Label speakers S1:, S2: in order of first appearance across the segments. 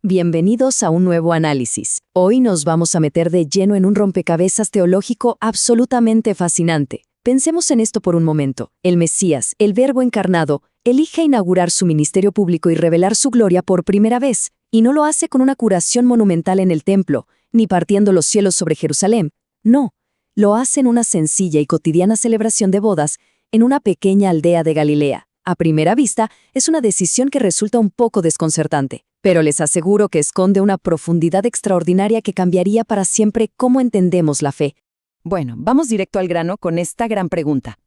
S1: Bienvenidos a un nuevo análisis. Hoy nos vamos a meter de lleno en un rompecabezas teológico absolutamente fascinante. Pensemos en esto por un momento. El Mesías, el Verbo encarnado, elige inaugurar su ministerio público y revelar su gloria por primera vez, y no lo hace con una curación monumental en el templo, ni partiendo los cielos sobre Jerusalén. No, lo hace en una sencilla y cotidiana celebración de bodas en una pequeña aldea de Galilea. A primera vista, es una decisión que resulta un poco desconcertante, pero les aseguro que esconde una profundidad extraordinaria que cambiaría para siempre cómo entendemos la fe.
S2: Bueno, vamos directo al grano con esta gran pregunta.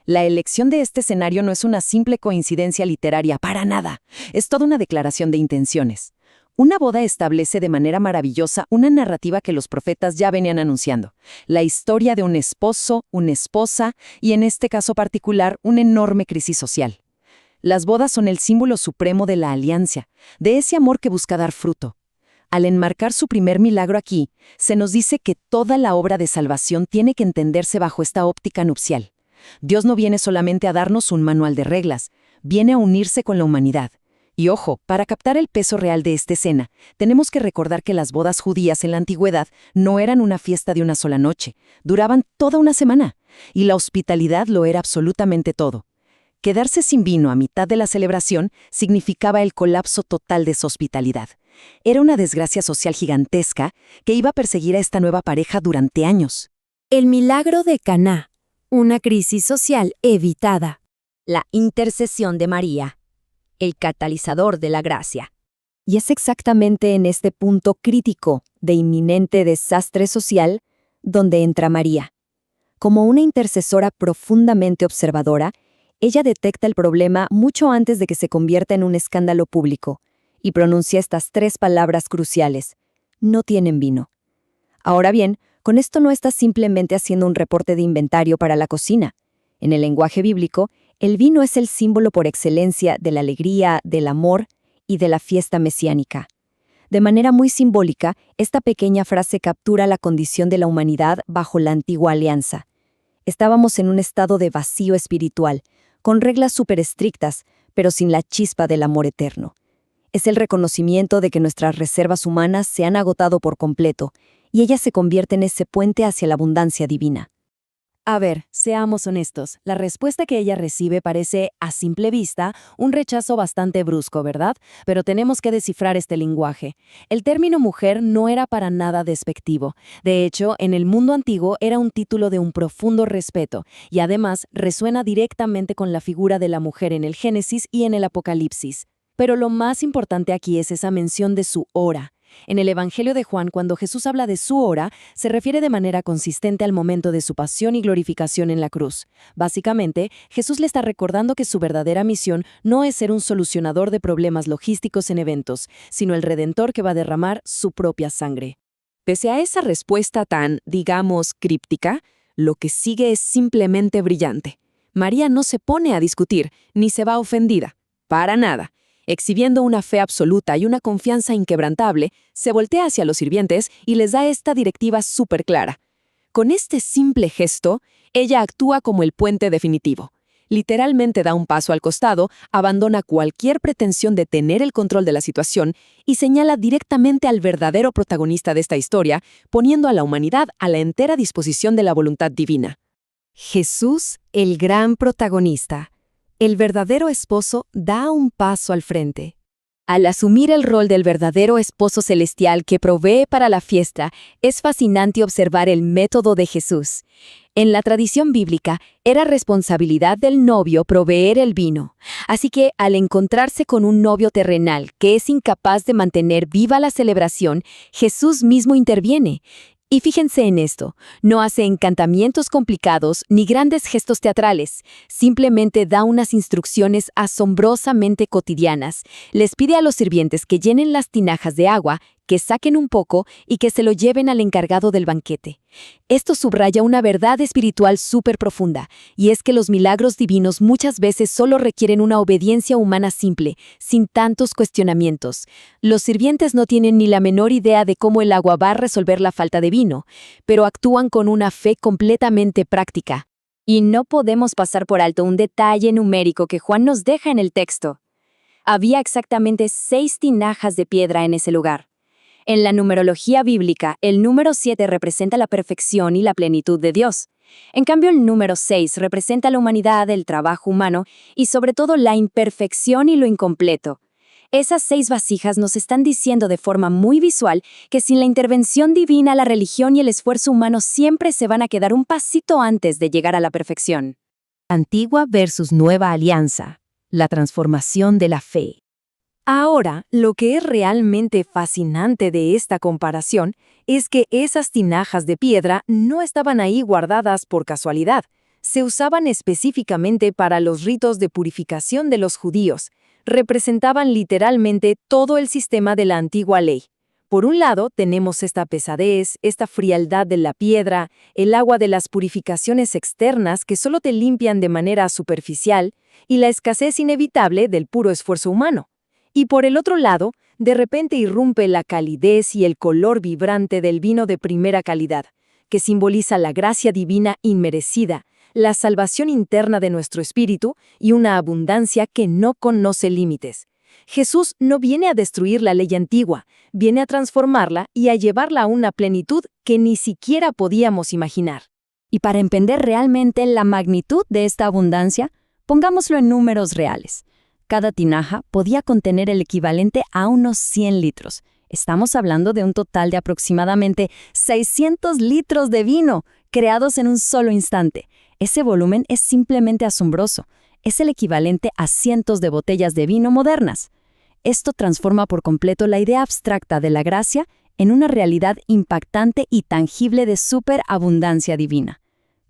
S2: La elección de este escenario no es una simple coincidencia literaria, para nada. Es toda una declaración de intenciones. Una boda establece de manera maravillosa una narrativa que los profetas ya venían anunciando. La historia de un esposo, una esposa y, en este caso particular, una enorme crisis social. Las bodas son el símbolo supremo de la alianza, de ese amor que busca dar fruto. Al enmarcar su primer milagro aquí, se nos dice que toda la obra de salvación tiene que entenderse bajo esta óptica nupcial. Dios no viene solamente a darnos un manual de reglas, viene a unirse con la humanidad. Y ojo, para captar el peso real de esta escena, tenemos que recordar que las bodas judías en la antigüedad no eran una fiesta de una sola noche, duraban toda una semana, y la hospitalidad lo era absolutamente todo. Quedarse sin vino a mitad de la celebración significaba el colapso total de su hospitalidad. Era una desgracia social gigantesca que iba a perseguir a esta nueva pareja durante años.
S3: El milagro de Caná, una crisis social evitada.
S4: La intercesión de María, el catalizador de la gracia.
S3: Y es exactamente en este punto crítico de inminente desastre social donde entra María. Como una intercesora profundamente observadora, ella detecta el problema mucho antes de que se convierta en un escándalo público y pronuncia estas 3 palabras cruciales: no tienen vino. Ahora bien, con esto no está simplemente haciendo un reporte de inventario para la cocina. En el lenguaje bíblico, el vino es el símbolo por excelencia de la alegría, del amor y de la fiesta mesiánica. De manera muy simbólica, esta pequeña frase captura la condición de la humanidad bajo la antigua alianza. Estábamos en un estado de vacío espiritual, con reglas súper estrictas, pero sin la chispa del amor eterno. Es el reconocimiento de que nuestras reservas humanas se han agotado por completo, y ella se convierte en ese puente hacia la abundancia divina.
S2: A ver, seamos honestos, la respuesta que ella recibe parece, a simple vista, un rechazo bastante brusco, ¿verdad? Pero tenemos que descifrar este lenguaje. El término mujer no era para nada despectivo. De hecho, en el mundo antiguo era un título de un profundo respeto, y además resuena directamente con la figura de la mujer en el Génesis y en el Apocalipsis. Pero lo más importante aquí es esa mención de su hora. En el Evangelio de Juan, cuando Jesús habla de su hora, se refiere de manera consistente al momento de su pasión y glorificación en la cruz. Básicamente, Jesús le está recordando que su verdadera misión no es ser un solucionador de problemas logísticos en eventos, sino el Redentor que va a derramar su propia sangre.
S1: Pese a esa respuesta tan, digamos, críptica, lo que sigue es simplemente brillante. María no se pone a discutir, ni se va ofendida. Para nada. Exhibiendo una fe absoluta y una confianza inquebrantable, se voltea hacia los sirvientes y les da esta directiva súper clara. Con este simple gesto, ella actúa como el puente definitivo. Literalmente da un paso al costado, abandona cualquier pretensión de tener el control de la situación y señala directamente al verdadero protagonista de esta historia, poniendo a la humanidad a la entera disposición de la voluntad divina.
S3: Jesús, el gran protagonista. El verdadero esposo da un paso al frente. Al asumir el rol del verdadero esposo celestial que provee para la fiesta, es fascinante observar el método de Jesús. En la tradición bíblica, era responsabilidad del novio proveer el vino. Así que, al encontrarse con un novio terrenal que es incapaz de mantener viva la celebración, Jesús mismo interviene. Y fíjense en esto, no hace encantamientos complicados ni grandes gestos teatrales, simplemente da unas instrucciones asombrosamente cotidianas. Les pide a los sirvientes que llenen las tinajas de agua, que saquen un poco y que se lo lleven al encargado del banquete. Esto subraya una verdad espiritual súper profunda, y es que los milagros divinos muchas veces solo requieren una obediencia humana simple, sin tantos cuestionamientos. Los sirvientes no tienen ni la menor idea de cómo el agua va a resolver la falta de vino, pero actúan con una fe completamente práctica.
S4: Y no podemos pasar por alto un detalle numérico que Juan nos deja en el texto.
S1: Había exactamente 6 tinajas de piedra en ese lugar. En la numerología bíblica, el número 7 representa la perfección y la plenitud de Dios. En cambio, el número 6 representa la humanidad, el trabajo humano y sobre todo la imperfección y lo incompleto. Esas 6 vasijas nos están diciendo de forma muy visual que sin la intervención divina, la religión y el esfuerzo humano siempre se van a quedar un pasito antes de llegar a la perfección.
S3: Antigua versus nueva alianza. La transformación de la fe. Ahora, lo que es realmente fascinante de esta comparación es que esas tinajas de piedra no estaban ahí guardadas por casualidad. Se usaban específicamente para los ritos de purificación de los judíos. Representaban literalmente todo el sistema de la antigua ley. Por un lado, tenemos esta pesadez, esta frialdad de la piedra, el agua de las purificaciones externas que solo te limpian de manera superficial, y la escasez inevitable del puro esfuerzo humano. Y por el otro lado, de repente irrumpe la calidez y el color vibrante del vino de primera calidad, que simboliza la gracia divina inmerecida, la salvación interna de nuestro espíritu y una abundancia que no conoce límites. Jesús no viene a destruir la ley antigua, viene a transformarla y a llevarla a una plenitud que ni siquiera podíamos imaginar.
S2: Y para entender realmente la magnitud de esta abundancia, pongámoslo en números reales. Cada tinaja podía contener el equivalente a unos 100 litros. Estamos hablando de un total de aproximadamente 600 litros de vino, creados en un solo instante. Ese volumen es simplemente asombroso. Es el equivalente a cientos de botellas de vino modernas. Esto transforma por completo la idea abstracta de la gracia en una realidad impactante y tangible de superabundancia divina.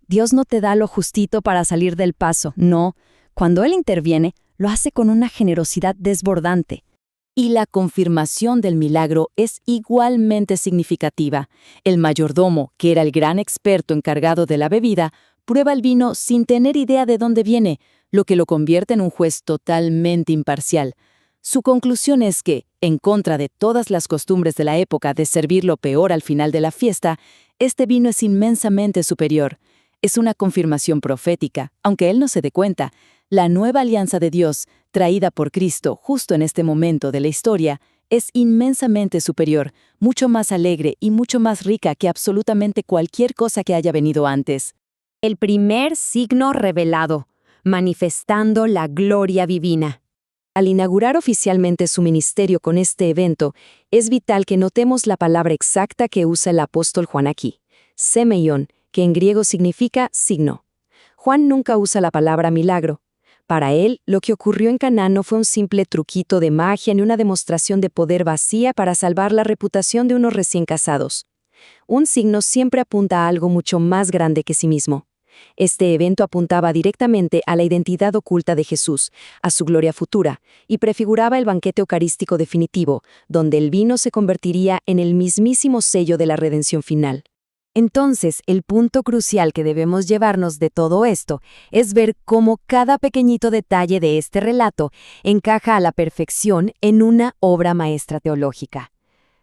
S2: Dios no te da lo justito para salir del paso, no. Cuando Él interviene, lo hace con una generosidad desbordante. Y la confirmación del milagro es igualmente significativa. El mayordomo, que era el gran experto encargado de la bebida, prueba el vino sin tener idea de dónde viene, lo que lo convierte en un juez totalmente imparcial. Su conclusión es que, en contra de todas las costumbres de la época de servir lo peor al final de la fiesta, este vino es inmensamente superior. Es una confirmación profética, aunque él no se dé cuenta. La nueva alianza de Dios, traída por Cristo justo en este momento de la historia, es inmensamente superior, mucho más alegre y mucho más rica que absolutamente cualquier cosa que haya venido antes.
S4: El primer signo revelado, manifestando la gloria divina.
S1: Al inaugurar oficialmente su ministerio con este evento, es vital que notemos la palabra exacta que usa el apóstol Juan aquí, semeion, que en griego significa signo. Juan nunca usa la palabra milagro. Para él, lo que ocurrió en Caná no fue un simple truquito de magia ni una demostración de poder vacía para salvar la reputación de unos recién casados. Un signo siempre apunta a algo mucho más grande que sí mismo. Este evento apuntaba directamente a la identidad oculta de Jesús, a su gloria futura, y prefiguraba el banquete eucarístico definitivo, donde el vino se convertiría en el mismísimo sello de la redención final.
S3: Entonces, el punto crucial que debemos llevarnos de todo esto es ver cómo cada pequeñito detalle de este relato encaja a la perfección en una obra maestra teológica.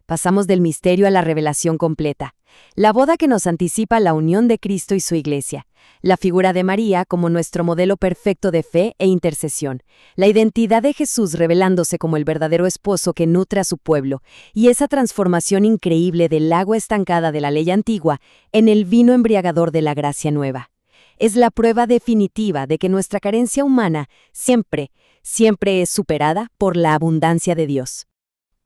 S3: Pasamos del misterio a la revelación completa, la boda que nos anticipa la unión de Cristo y su Iglesia, la figura de María como nuestro modelo perfecto de fe e intercesión, la identidad de Jesús revelándose como el verdadero esposo que nutre a su pueblo, y esa transformación increíble del agua estancada de la ley antigua en el vino embriagador de la gracia nueva. Es la prueba definitiva de que nuestra carencia humana siempre es superada por la abundancia de Dios.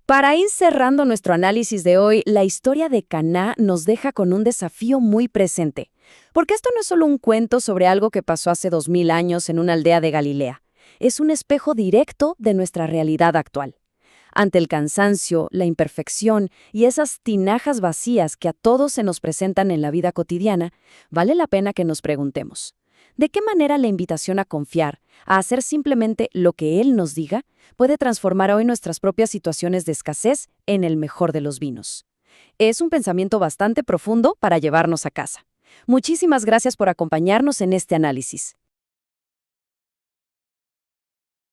S2: Para ir cerrando nuestro análisis de hoy, la historia de Caná nos deja con un desafío muy presente. Porque esto no es solo un cuento sobre algo que pasó hace 2000 años en una aldea de Galilea. Es un espejo directo de nuestra realidad actual. Ante el cansancio, la imperfección y esas tinajas vacías que a todos se nos presentan en la vida cotidiana, vale la pena que nos preguntemos: ¿de qué manera la invitación a confiar, a hacer simplemente lo que Él nos diga, puede transformar hoy nuestras propias situaciones de escasez en el mejor de los vinos? Es un pensamiento bastante profundo para llevarnos a casa. Muchísimas gracias por acompañarnos en este análisis.